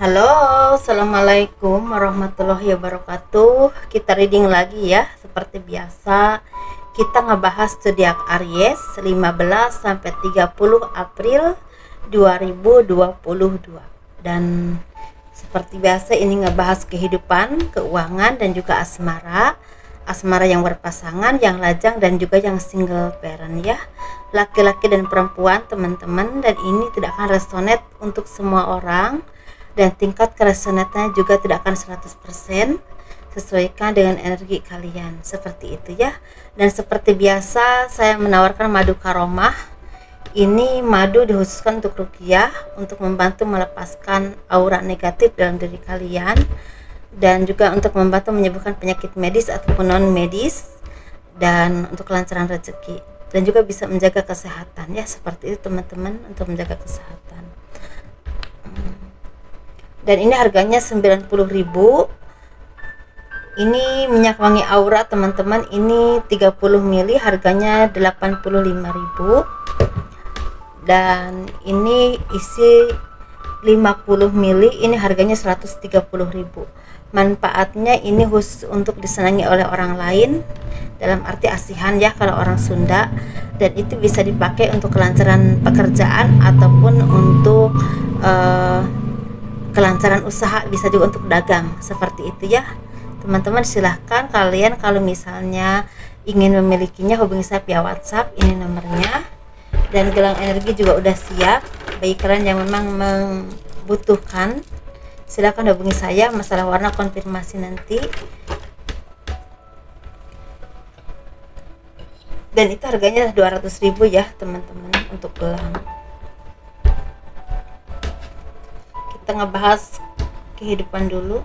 Halo, assalamualaikum warahmatullahi wabarakatuh. Kita reading lagi ya, seperti biasa. Kita ngebahas zodiak Aries 15 sampai 30 April 2022. Dan seperti biasa ini ngebahas kehidupan, keuangan dan juga asmara. Asmara yang berpasangan, yang lajang dan juga yang single parent ya. Laki-laki dan perempuan, teman-teman, dan ini tidak akan resonate untuk semua orang. Dan tingkat keresonannya juga tidak akan 100%, sesuaikan dengan energi kalian, seperti itu ya. Dan seperti biasa saya menawarkan madu karomah. Ini madu dikhususkan untuk ruqyah, untuk membantu melepaskan aura negatif dalam diri kalian, dan juga untuk membantu menyembuhkan penyakit medis ataupun non medis, dan untuk kelancaran rezeki, dan juga bisa menjaga kesehatan ya, seperti itu teman-teman, untuk menjaga kesehatan. Dan ini harganya 90.000. Ini minyak wangi aura teman-teman, ini 30 ml harganya 85.000. Dan ini isi 50 ml, ini harganya 130.000. Manfaatnya ini khusus untuk disenangi oleh orang lain, dalam arti asihan ya kalau orang Sunda, dan itu bisa dipakai untuk kelancaran pekerjaan ataupun untuk kelancaran usaha, bisa juga untuk dagang, seperti itu ya teman-teman. Silahkan kalian kalau misalnya ingin memilikinya hubungi saya via WhatsApp, ini nomornya. Dan gelang energi juga udah siap bagi kalian yang memang membutuhkan, silahkan hubungi saya. Masalah warna konfirmasi nanti. Dan itu harganya 200.000 ya teman-teman untuk gelang. Kita ngebahas kehidupan dulu.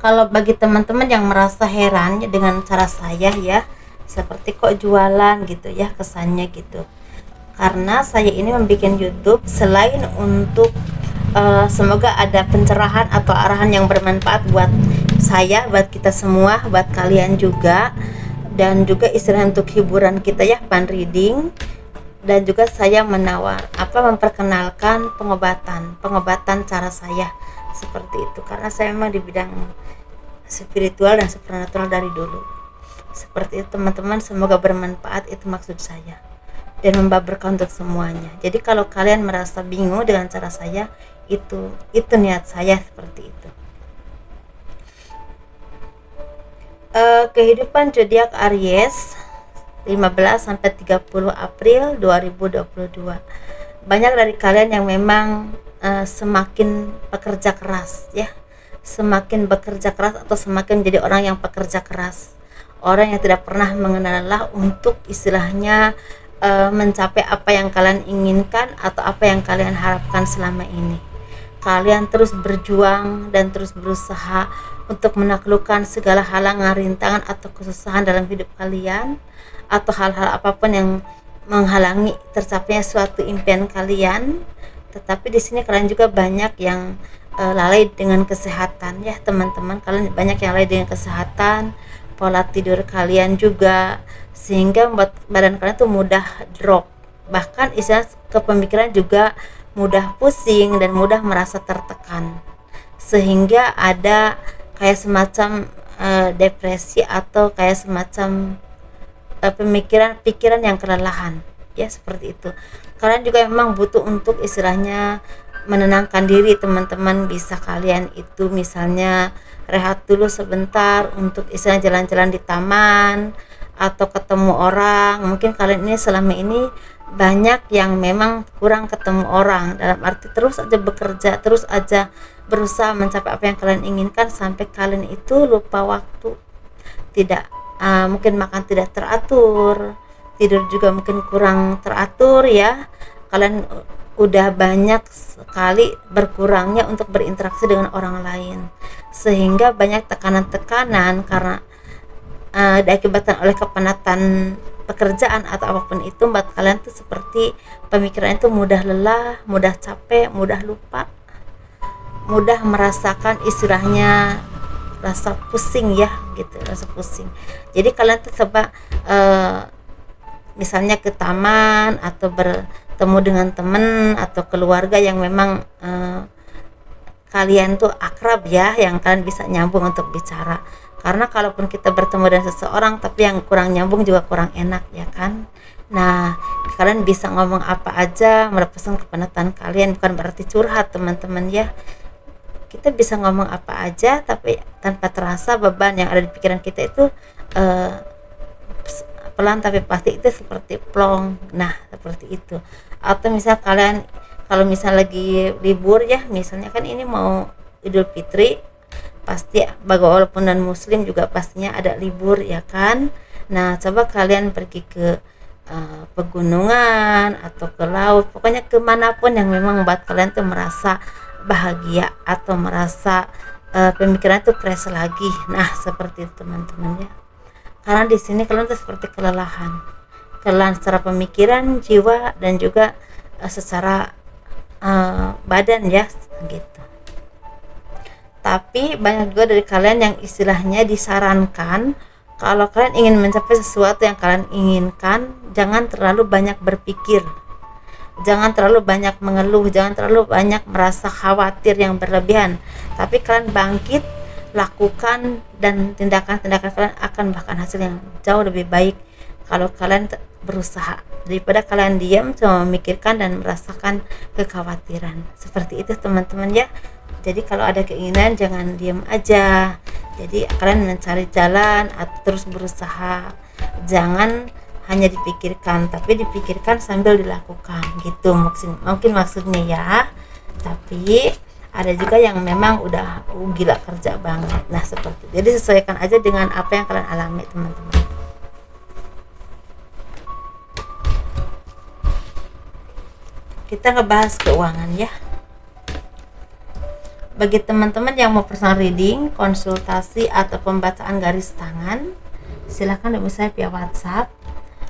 Kalau bagi teman-teman yang merasa heran dengan cara saya ya, seperti kok jualan gitu ya kesannya gitu, karena saya ini membuat YouTube selain untuk semoga ada pencerahan atau arahan yang bermanfaat buat saya, buat kita semua, buat kalian juga, dan juga istilah untuk hiburan kita ya, fun reading. Dan juga saya memperkenalkan pengobatan cara saya, seperti itu, karena saya memang di bidang spiritual dan supernatural dari dulu, seperti itu teman-teman. Semoga bermanfaat, itu maksud saya, dan membawa berkah untuk semuanya. Jadi kalau kalian merasa bingung dengan cara saya, itu niat saya, seperti itu. Kehidupan zodiak Aries 15 sampai 30 April 2022. Banyak dari kalian yang memang semakin bekerja keras ya, semakin bekerja keras atau semakin jadi orang yang pekerja keras, orang yang tidak pernah mengenal lelah untuk istilahnya mencapai apa yang kalian inginkan atau apa yang kalian harapkan selama ini. Kalian terus berjuang dan terus berusaha untuk menaklukkan segala halangan, rintangan atau kesusahan dalam hidup kalian, atau hal-hal apapun yang menghalangi tercapainya suatu impian kalian. Tetapi di sini kalian juga banyak yang lalai dengan kesehatan ya teman-teman. Kalian banyak yang lalai dengan kesehatan, pola tidur kalian juga, sehingga membuat badan kalian tuh mudah drop, bahkan istilah kepemikiran juga mudah pusing dan mudah merasa tertekan, sehingga ada kayak semacam depresi atau kayak semacam pikiran yang kelelahan ya, seperti itu. Kalian juga memang butuh untuk istilahnya menenangkan diri teman-teman. Bisa kalian itu misalnya rehat dulu sebentar untuk istilah jalan-jalan di taman atau ketemu orang. Mungkin kalian ini selama ini banyak yang memang kurang ketemu orang, dalam arti terus aja bekerja, terus aja berusaha mencapai apa yang kalian inginkan, sampai kalian itu lupa waktu, tidak mungkin makan tidak teratur, tidur juga mungkin kurang teratur ya. Kalian udah banyak sekali berkurangnya untuk berinteraksi dengan orang lain, sehingga banyak tekanan-tekanan karena diakibatkan oleh kepenatan pekerjaan atau apapun itu, buat kalian tuh seperti pemikiran itu mudah lelah, mudah capek, mudah lupa, mudah merasakan istilahnya rasa pusing ya gitu, rasa pusing. Jadi kalian tuh coba misalnya ke taman atau bertemu dengan teman atau keluarga yang memang kalian tuh akrab ya, yang kalian bisa nyambung untuk bicara. Karena kalaupun kita bertemu dengan seseorang tapi yang kurang nyambung juga kurang enak ya kan. Nah, kalian bisa ngomong apa aja, melepaskan kepenatan kalian, bukan berarti curhat teman-teman ya. Kita bisa ngomong apa aja tapi tanpa terasa beban yang ada di pikiran kita itu pelan tapi pasti, itu seperti plong. Nah, seperti itu. Atau misal kalian kalau misal lagi libur ya, misalnya kan ini mau Idul Fitri, pasti walaupun non muslim juga pastinya ada libur ya kan. Nah, coba kalian pergi ke pegunungan atau ke laut, pokoknya kemanapun yang memang membuat kalian tuh merasa bahagia atau merasa pemikiran tuh fresh lagi. Nah, seperti itu teman-teman ya. Karena di sini kalian tuh seperti kelelahan secara pemikiran, jiwa, dan juga secara badan ya gitu. Tapi banyak juga dari kalian yang istilahnya disarankan kalau kalian ingin mencapai sesuatu yang kalian inginkan, jangan terlalu banyak berpikir, jangan terlalu banyak mengeluh, jangan terlalu banyak merasa khawatir yang berlebihan, tapi kalian bangkit, lakukan, dan tindakan-tindakan kalian akan bahkan hasil yang jauh lebih baik kalau kalian berusaha daripada kalian diam cuma memikirkan dan merasakan kekhawatiran. Seperti itu teman-teman ya. Jadi kalau ada keinginan jangan diam aja, jadi kalian mencari jalan atau terus berusaha, jangan hanya dipikirkan tapi dipikirkan sambil dilakukan gitu mungkin maksudnya ya. Tapi ada juga yang memang udah gila kerja banget. Nah, seperti itu. Jadi sesuaikan aja dengan apa yang kalian alami teman-teman. Kita ngebahas keuangan ya. Bagi teman-teman yang mau personal reading, konsultasi atau pembacaan garis tangan, silahkan hubungi saya via WhatsApp.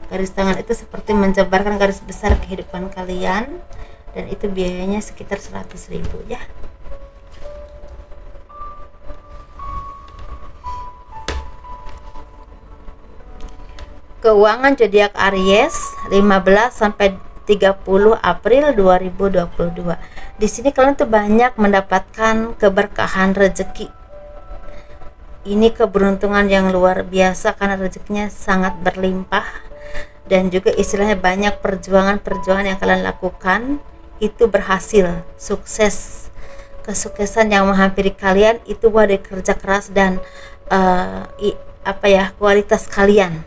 Garis tangan itu seperti menjabarkan garis besar kehidupan kalian, dan itu biayanya sekitar 100.000 ya. Keuangan zodiak Aries 15 sampai 30 April 2022. Di sini kalian tuh banyak mendapatkan keberkahan rezeki. Ini keberuntungan yang luar biasa karena rezekinya sangat berlimpah, dan juga istilahnya banyak perjuangan yang kalian lakukan itu berhasil, sukses. Kesuksesan yang menghampiri kalian itu dari kerja keras dan kualitas kalian.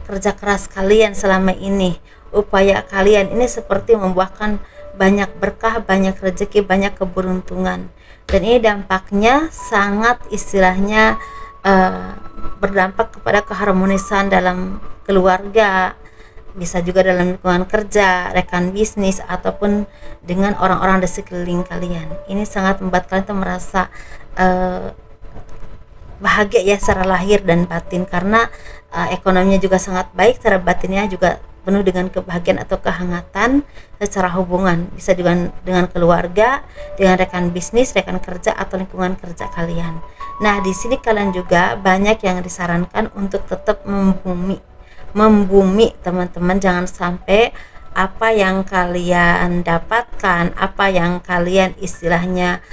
Kerja keras kalian selama ini, upaya kalian ini seperti membuahkan banyak berkah, banyak rezeki, banyak keberuntungan. Dan ini dampaknya sangat istilahnya berdampak kepada keharmonisan dalam keluarga, bisa juga dalam lingkungan kerja, rekan bisnis, ataupun dengan orang-orang di sekeliling kalian. Ini sangat membuat kalian tuh merasa bahagia ya secara lahir dan batin, karena ekonominya juga sangat baik, secara batinnya juga penuh dengan kebahagiaan atau kehangatan secara hubungan, bisa dengan keluarga, dengan rekan bisnis, rekan kerja, atau lingkungan kerja kalian. Nah, di sini kalian juga banyak yang disarankan untuk tetap membumi teman-teman. Jangan sampai apa yang kalian dapatkan, apa yang kalian istilahnya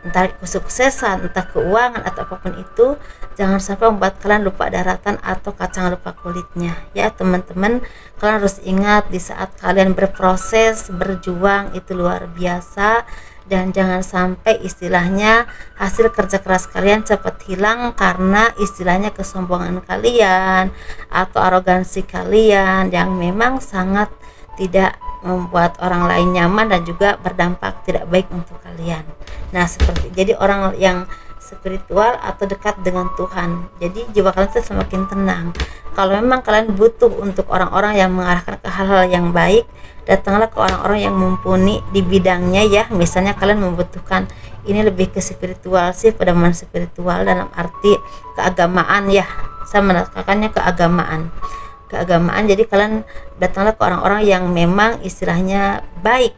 entah kesuksesan, entah keuangan atau apapun itu, jangan sampai membuat kalian lupa daratan atau kacang lupa kulitnya ya teman-teman. Kalian harus ingat di saat kalian berproses, berjuang itu luar biasa, dan jangan sampai istilahnya hasil kerja keras kalian cepat hilang karena istilahnya kesombongan kalian atau arogansi kalian yang memang sangat tidak membuat orang lain nyaman dan juga berdampak tidak baik untuk kalian. Nah, seperti jadi orang yang spiritual atau dekat dengan Tuhan, jadi jiwa kalian tuh semakin tenang. Kalau memang kalian butuh untuk orang-orang yang mengarahkan ke hal-hal yang baik, datanglah ke orang-orang yang mumpuni di bidangnya ya. Misalnya kalian membutuhkan ini lebih ke spiritual sih, pedoman spiritual dalam arti keagamaan ya, saya menekankannya keagamaan. Jadi kalian datanglah ke orang-orang yang memang istilahnya baik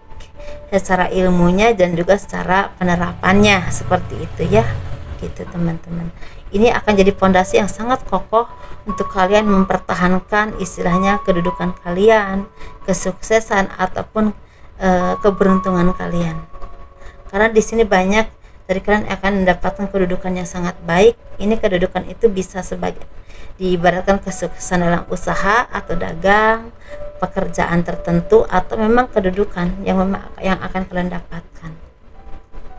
secara ilmunya dan juga secara penerapannya, seperti itu ya. gitu teman-teman. Ini akan jadi fondasi yang sangat kokoh untuk kalian mempertahankan istilahnya kedudukan kalian, kesuksesan ataupun keberuntungan kalian. Karena di sini banyak dari kalian akan mendapatkan kedudukan yang sangat baik. Ini kedudukan itu bisa sebagai diibaratkan kesuksesan dalam usaha atau dagang, pekerjaan tertentu, atau memang kedudukan yang akan kalian dapatkan.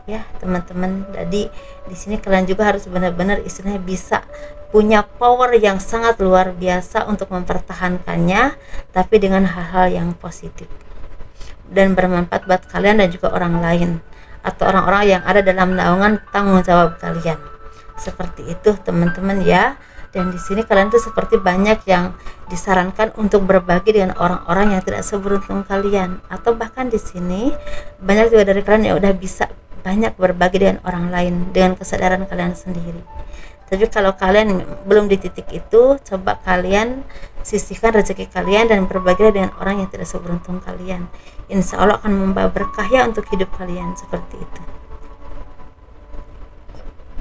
Ya teman-teman, jadi di sini kalian juga harus benar-benar istilahnya bisa punya power yang sangat luar biasa untuk mempertahankannya, tapi dengan hal-hal yang positif dan bermanfaat buat kalian dan juga orang lain atau orang-orang yang ada dalam naungan tanggung jawab kalian. Seperti itu teman-teman ya. Dan di sini kalian tuh seperti banyak yang disarankan untuk berbagi dengan orang-orang yang tidak seberuntung kalian, atau bahkan di sini banyak juga dari kalian yang udah bisa banyak berbagi dengan orang lain dengan kesadaran kalian sendiri. Tapi kalau kalian belum di titik itu, coba kalian sisihkan rezeki kalian dan berbagi dengan orang yang tidak seberuntung kalian. Insya Allah akan membawa berkah ya untuk hidup kalian. Seperti itu.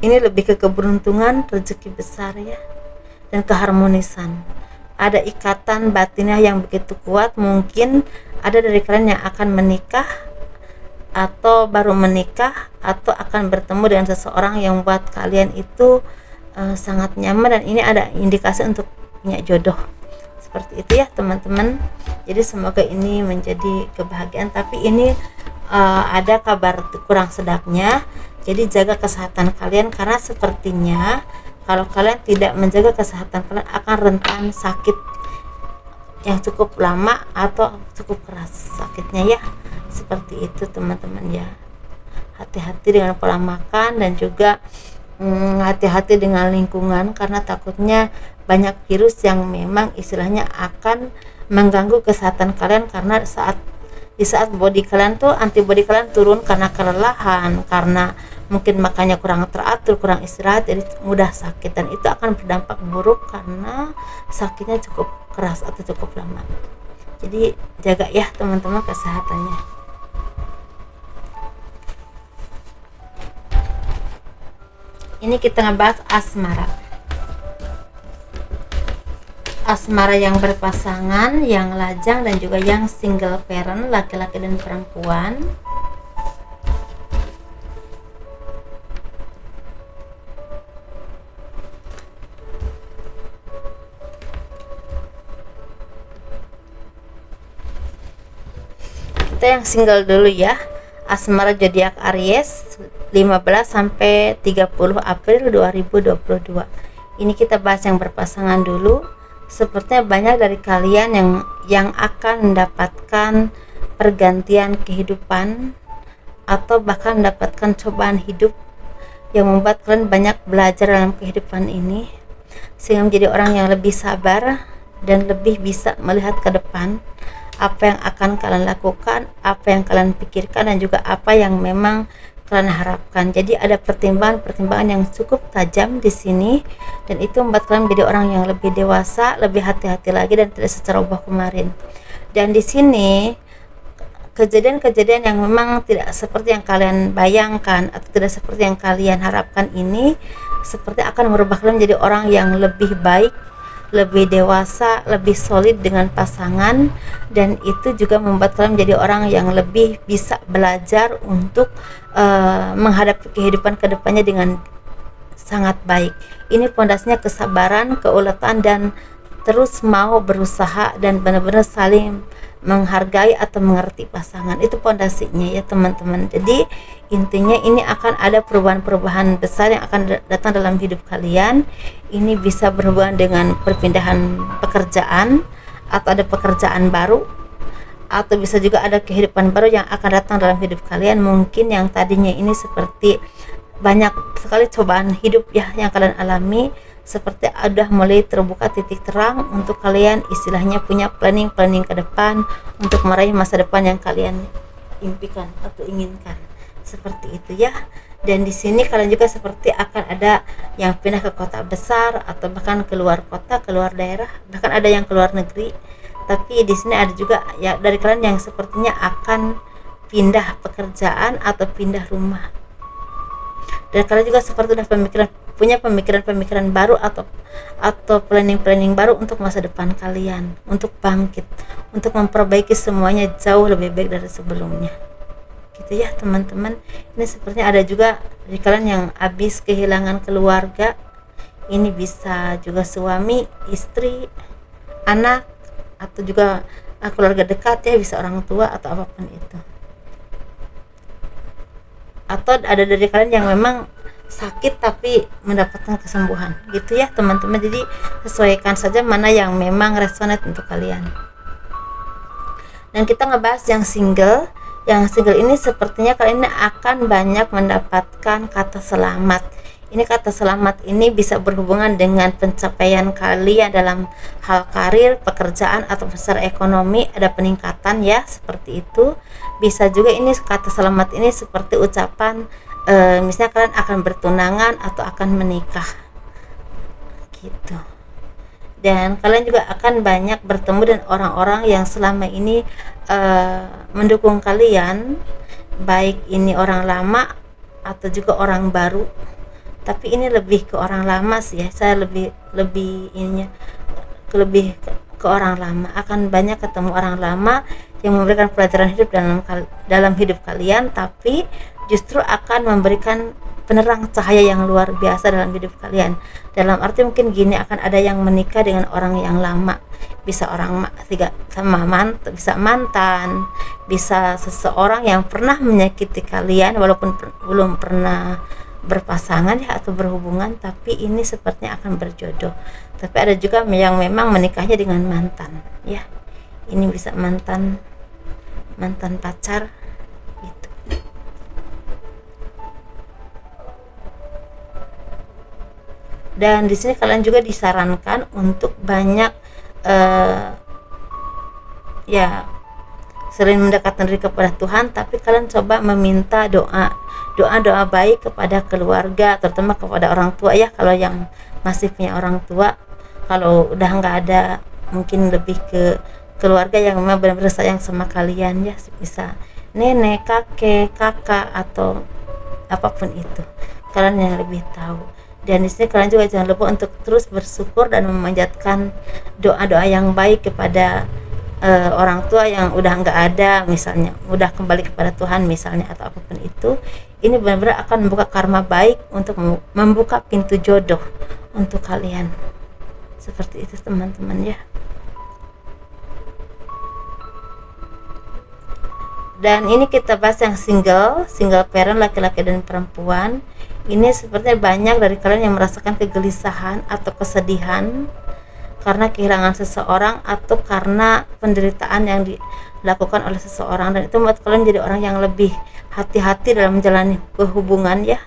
Ini lebih ke keberuntungan, rezeki besar ya, dan keharmonisan. Ada ikatan batinnya yang begitu kuat. Mungkin ada dari kalian yang akan menikah, atau baru menikah, atau akan bertemu dengan seseorang yang buat kalian itu sangat nyaman, dan ini ada indikasi untuk punya jodoh. Seperti itu ya teman-teman. Jadi semoga ini menjadi kebahagiaan. Tapi ini ada kabar kurang sedapnya. Jadi jaga kesehatan kalian, karena sepertinya kalau kalian tidak menjaga kesehatan kalian akan rentan sakit yang cukup lama atau cukup keras sakitnya ya. Seperti itu teman-teman ya. Hati-hati dengan pola makan, dan juga hati-hati dengan lingkungan, karena takutnya banyak virus yang memang istilahnya akan mengganggu kesehatan kalian, karena di saat body kalian tuh, antibody kalian turun karena kelelahan, karena mungkin makannya kurang teratur, kurang istirahat, jadi mudah sakit, dan itu akan berdampak buruk karena sakitnya cukup keras atau cukup lama. Jadi jaga ya teman-teman kesehatannya. Ini kita ngebahas asmara. Asmara yang berpasangan, yang lajang, dan juga yang single parent, laki-laki dan perempuan. Kita yang single dulu ya. Asmara zodiak Aries 15 sampai 30 April 2022. Ini kita bahas yang berpasangan dulu. Sepertinya banyak dari kalian yang akan mendapatkan pergantian kehidupan, atau bahkan mendapatkan cobaan hidup yang membuat kalian banyak belajar dalam kehidupan ini, sehingga menjadi orang yang lebih sabar dan lebih bisa melihat ke depan apa yang akan kalian lakukan, apa yang kalian pikirkan, dan juga apa yang memang kalian harapkan. Jadi ada pertimbangan yang cukup tajam di sini, dan itu membuat kalian menjadi orang yang lebih dewasa, lebih hati-hati lagi, dan tidak seceroboh kemarin. Dan di sini kejadian-kejadian yang memang tidak seperti yang kalian bayangkan atau tidak seperti yang kalian harapkan ini seperti akan merubah kalian menjadi orang yang lebih baik, lebih dewasa, lebih solid dengan pasangan, dan itu juga membuat kalian menjadi orang yang lebih bisa belajar untuk menghadapi kehidupan kedepannya dengan sangat baik. Ini pondasinya kesabaran, keuletan, dan terus mau berusaha dan benar-benar saling menghargai atau mengerti pasangan. Itu pondasinya ya teman-teman. Jadi intinya ini akan ada perubahan-perubahan besar yang akan datang dalam hidup kalian. Ini bisa berhubungan dengan perpindahan pekerjaan, atau ada pekerjaan baru, atau bisa juga ada kehidupan baru yang akan datang dalam hidup kalian. Mungkin yang tadinya ini seperti banyak sekali cobaan hidup ya yang kalian alami, seperti ada mulai terbuka titik terang untuk kalian istilahnya punya planning ke depan untuk meraih masa depan yang kalian impikan atau inginkan. Seperti itu ya. Dan di sini kalian juga seperti akan ada yang pindah ke kota besar, atau bahkan keluar kota, keluar daerah, bahkan ada yang keluar negeri. Tapi di sini ada juga ya dari kalian yang sepertinya akan pindah pekerjaan atau pindah rumah. dan kalian juga seperti udah punya pemikiran baru atau planning baru untuk masa depan kalian, untuk bangkit, untuk memperbaiki semuanya jauh lebih baik dari sebelumnya, gitu ya teman-teman. Ini sepertinya ada juga dari kalian yang habis kehilangan keluarga. Ini bisa juga suami, istri, anak, atau juga keluarga dekat ya, bisa orang tua atau apapun itu. Atau ada dari kalian yang memang sakit tapi mendapatkan kesembuhan, gitu ya teman-teman. Jadi sesuaikan saja mana yang memang resonate untuk kalian. Dan kita ngebahas yang single. Yang single ini sepertinya kalian akan banyak mendapatkan kata selamat. Ini kata selamat ini bisa berhubungan dengan pencapaian kalian dalam hal karir, pekerjaan, atau secara ekonomi ada peningkatan ya, seperti itu. Bisa juga ini kata selamat ini seperti ucapan misalnya kalian akan bertunangan atau akan menikah, gitu. Dan kalian juga akan banyak bertemu dengan orang-orang yang selama ini mendukung kalian, baik ini orang lama atau juga orang baru. Tapi ini lebih ke orang lama sih ya, saya lebih ininya ke orang lama. Akan banyak ketemu orang lama yang memberikan pelajaran hidup dalam hidup kalian, tapi justru akan memberikan penerang cahaya yang luar biasa dalam hidup kalian. Dalam arti mungkin gini, akan ada yang menikah dengan orang yang lama, bisa bisa mantan, bisa seseorang yang pernah menyakiti kalian walaupun belum pernah berpasangan ya atau berhubungan, tapi ini sepertinya akan berjodoh. Tapi ada juga yang memang menikahnya dengan mantan ya, ini bisa mantan pacar gitu. Dan di sini kalian juga disarankan untuk banyak ya selain mendekatkan diri kepada Tuhan, tapi kalian coba meminta doa baik kepada keluarga, terutama kepada orang tua ya, kalau yang masih punya orang tua. Kalau udah nggak ada, mungkin lebih ke keluarga yang memang benar-benar sayang sama kalian ya, bisa nenek, kakak atau apapun itu, kalian yang lebih tahu. Dan di sini kalian juga jangan lupa untuk terus bersyukur dan memanjatkan doa-doa yang baik kepada orang tua yang udah nggak ada, misalnya udah kembali kepada Tuhan misalnya, atau apapun itu. Ini benar-benar akan membuka karma baik untuk membuka pintu jodoh untuk kalian, seperti itu teman-teman ya. Dan ini kita bahas yang single parent, laki-laki dan perempuan. Ini sepertinya banyak dari kalian yang merasakan kegelisahan atau kesedihan karena kehilangan seseorang atau karena penderitaan yang dilakukan oleh seseorang, dan itu membuat kalian jadi orang yang lebih hati-hati dalam menjalani hubungan ya,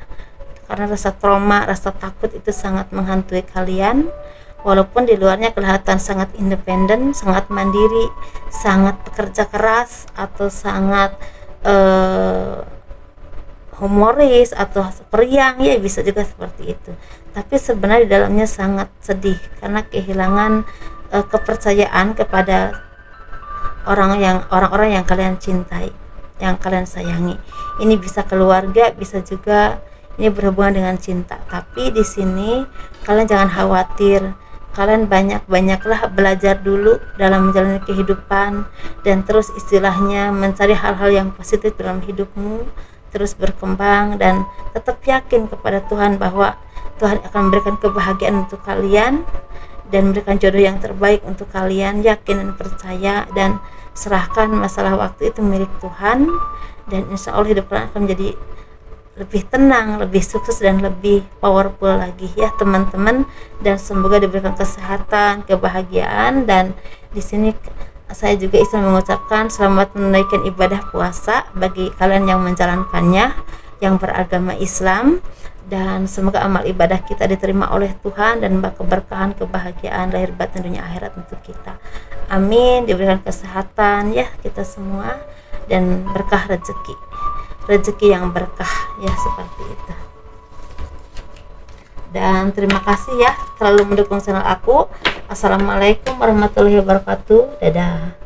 karena rasa trauma, rasa takut itu sangat menghantui kalian. Walaupun di luarnya kelihatan sangat independen, sangat mandiri, sangat pekerja keras, atau sangat humoris atau periang ya, bisa juga seperti itu, tapi sebenarnya di dalamnya sangat sedih karena kehilangan kepercayaan kepada orang-orang yang kalian cintai, yang kalian sayangi. Ini bisa keluarga, bisa juga ini berhubungan dengan cinta. Tapi di sini kalian jangan khawatir, kalian banyaklah belajar dulu dalam menjalani kehidupan, dan terus istilahnya mencari hal-hal yang positif dalam hidupmu, terus berkembang dan tetap yakin kepada Tuhan bahwa Tuhan akan memberikan kebahagiaan untuk kalian dan memberikan jodoh yang terbaik untuk kalian. Yakin dan percaya dan serahkan masalah waktu itu milik Tuhan, dan insya Allah hidup kalian akan menjadi lebih tenang, lebih sukses dan lebih powerful lagi ya teman-teman. Dan semoga diberikan kesehatan, kebahagiaan. Dan di sini saya juga ingin mengucapkan selamat menunaikan ibadah puasa bagi kalian yang menjalankannya, yang beragama Islam, dan semoga amal ibadah kita diterima oleh Tuhan dan keberkahan, kebahagiaan lahir batin dunia akhirat untuk kita. Amin. Diberikan kesehatan ya kita semua, dan berkah rezeki yang berkah ya, seperti itu. Dan terima kasih ya terlalu mendukung channel aku. Assalamualaikum warahmatullahi wabarakatuh. Dadah.